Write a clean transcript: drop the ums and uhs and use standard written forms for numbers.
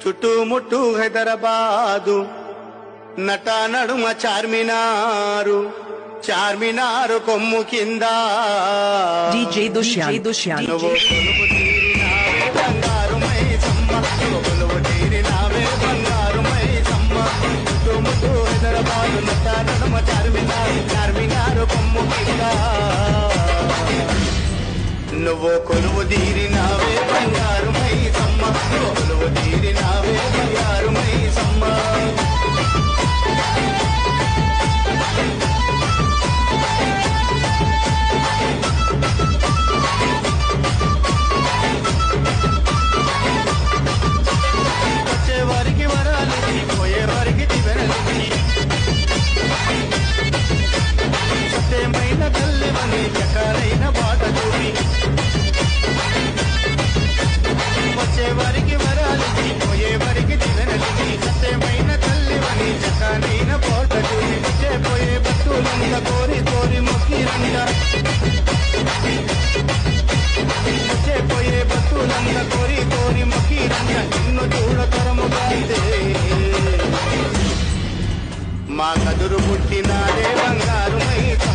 చుట్టుముట్టు హైదరాబాదు నట నడుమ చార్మినారు చార్మినారు కొమ్ము కింద DJ Dushyant. నువ్వు కొలువు తీరినావే బంగారు మైసమ్మ నువ్వు కొలువు తీరినావే బంగారు మైసమ్మ చుట్టుముట్టు హైదరాబాదు నట నడుమ చార్మినారు చార్మినారు కొమ్ము కింద నువ్వు కొలువు తీరినావే బంగారు మైసమ్మ నువ్వు కొలువు తీరినావే బంగారు మైసమ్మ వచ్చేవారికి వరాలిచ్చి పోయేవారికి దివెనలిచ్చి సత్యమైన తల్లివని చకారైన బాట చూపి వచ్చేవారికి వరాలిచ్చి పోయేవారికి దివెనలిచ్చి సత్యమైన తల్లివని చకారైన బాట చూపి వచ్చేపోయే భక్తులంత కోరి కోరి మొక్కిరంట వచ్చేపోయే భక్తులంత కోరి కోరి మొక్కిరంట నిన్ను చూడతరముగా మా కదురు పుట్టిన